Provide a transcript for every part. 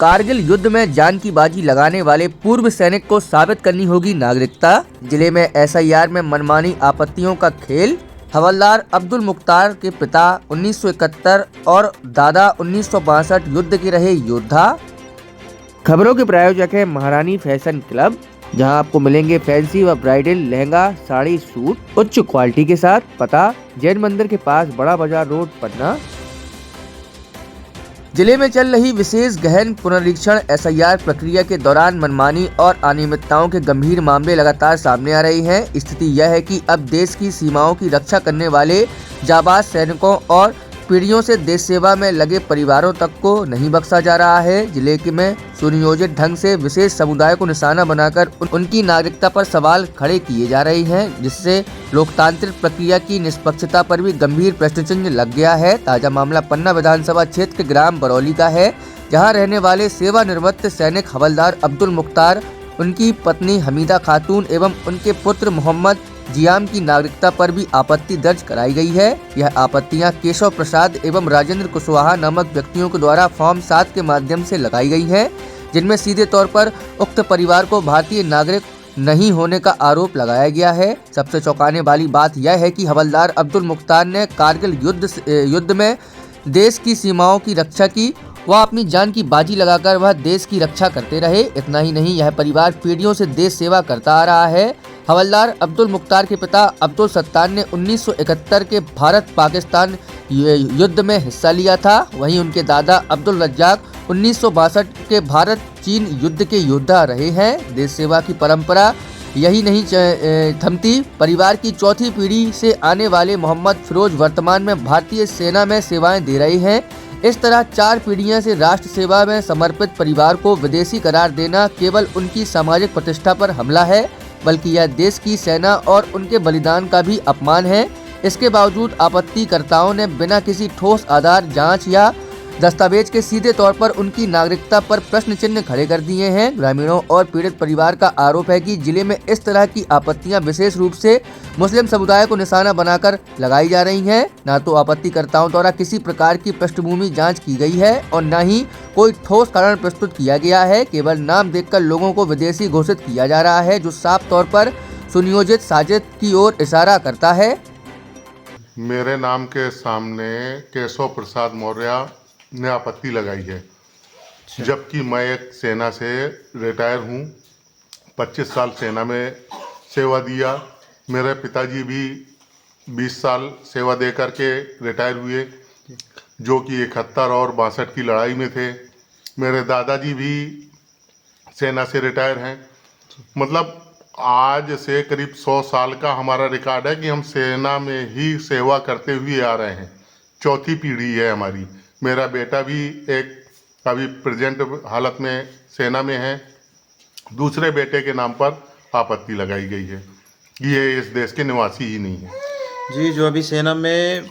कारगिल युद्ध में जान की बाजी लगाने वाले पूर्व सैनिक को साबित करनी होगी नागरिकता। जिले में एसआईआर में मनमानी आपत्तियों का खेल। हवलदार अब्दुल मुख्तार के पिता 1971 और दादा 1962 युद्ध के रहे योद्धा। खबरों के प्रायोजक है महारानी फैशन क्लब, जहां आपको मिलेंगे फैंसी व ब्राइडल लहंगा, साड़ी, सूट उच्च क्वालिटी के साथ। पता जैन मंदिर के पास, बड़ा बाजार रोड, पटना। जिले में चल रही विशेष गहन पुनरीक्षण एसआईआर प्रक्रिया के दौरान मनमानी और अनियमितताओं के गंभीर मामले लगातार सामने आ रहे हैं। स्थिति यह है कि अब देश की सीमाओं की रक्षा करने वाले जाबाज सैनिकों और पीढ़ियों से देश सेवा में लगे परिवारों तक को नहीं बख्शा जा रहा है। जिले में सुनियोजित ढंग से विशेष समुदाय को निशाना बनाकर उनकी नागरिकता पर सवाल खड़े किए जा रहे हैं, जिससे लोकतांत्रिक प्रक्रिया की निष्पक्षता पर भी गंभीर प्रश्न चिन्ह लग गया है। ताजा मामला पन्ना विधानसभा क्षेत्र के ग्राम बरौली का है, जहां रहने वाले सेवानिवृत्त सैनिक हवलदार अब्दुल मुख्तार, उनकी पत्नी हमीदा खातून एवं उनके पुत्र मोहम्मद जियाम की नागरिकता पर भी आपत्ति दर्ज कराई गई है। यह आपत्तियां केशव प्रसाद एवं राजेंद्र कुशवाहा नामक व्यक्तियों के द्वारा फॉर्म 7 के माध्यम से लगाई गई हैं, जिनमें सीधे तौर पर उक्त परिवार को भारतीय नागरिक नहीं होने का आरोप लगाया गया है। सबसे चौंकाने वाली बात यह है कि हवलदार अब्दुल मुख्तार ने कारगिल युद्ध में देश की सीमाओं की रक्षा की। वह अपनी जान की बाजी लगाकर वह देश की रक्षा करते रहे। इतना ही नहीं, यह परिवार पीढ़ियों से देश सेवा करता आ रहा है। हवलदार अब्दुल मुख्तार के पिता अब्दुल सत्तार ने 1971 के भारत पाकिस्तान युद्ध में हिस्सा लिया था। वहीं उनके दादा अब्दुल रज्जाक 1962 के भारत चीन युद्ध के योद्धा रहे हैं। देश सेवा की परंपरा यही नहीं थमती। परिवार की चौथी पीढ़ी से आने वाले मोहम्मद फिरोज वर्तमान में भारतीय सेना में सेवाएं दे रहे हैं। इस तरह 4 पीढ़ियों से राष्ट्र सेवा में समर्पित परिवार को विदेशी करार देना केवल उनकी सामाजिक प्रतिष्ठा पर हमला है, बल्कि यह देश की सेना और उनके बलिदान का भी अपमान है। इसके बावजूद आपत्तिकर्ताओं ने बिना किसी ठोस आधार, जांच या दस्तावेज के सीधे तौर पर उनकी नागरिकता पर प्रश्न चिन्ह खड़े कर दिए हैं। ग्रामीणों और पीड़ित परिवार का आरोप है कि जिले में इस तरह की आपत्तियां विशेष रूप से मुस्लिम समुदाय को निशाना बनाकर लगाई जा रही हैं। न तो आपत्तिकर्ताओं द्वारा किसी प्रकार की पृष्ठभूमि जांच की गई है और न ही कोई ठोस कारण प्रस्तुत किया गया है। केवल नाम देखकर लोगों को विदेशी घोषित किया जा रहा है, जो साफ तौर पर सुनियोजित साजिश की ओर इशारा करता है। मेरे नाम के सामने केशव प्रसाद मौर्य ने आपत्ति लगाई है, जबकि मैं एक सेना से रिटायर हूँ। 25 साल सेना में सेवा दिया। मेरे पिताजी भी 20 साल सेवा दे करके रिटायर हुए, जो कि 71 और 62 की लड़ाई में थे। मेरे दादाजी भी सेना से रिटायर हैं। मतलब आज से करीब 100 साल का हमारा रिकॉर्ड है कि हम सेना में ही सेवा करते हुए आ रहे हैं। चौथी पीढ़ी है हमारी। मेरा बेटा भी एक अभी प्रेजेंट हालत में सेना में है। दूसरे बेटे के नाम पर आपत्ति लगाई गई है। ये इस देश के निवासी ही नहीं है। जी, जो अभी सेना में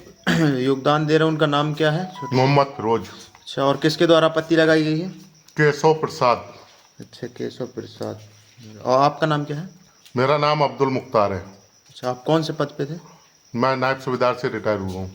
योगदान दे रहे हैं उनका नाम क्या है? मोहम्मद फिरोज। अच्छा, और किसके द्वारा आपत्ति लगाई गई है? केशव प्रसाद। अच्छा, केशव प्रसाद। और आपका नाम क्या है? मेरा नाम अब्दुल मुख्तार है। अच्छा, आप कौन से पद पे थे? मैं नायब सूबेदार से रिटायर हुआ हूँ।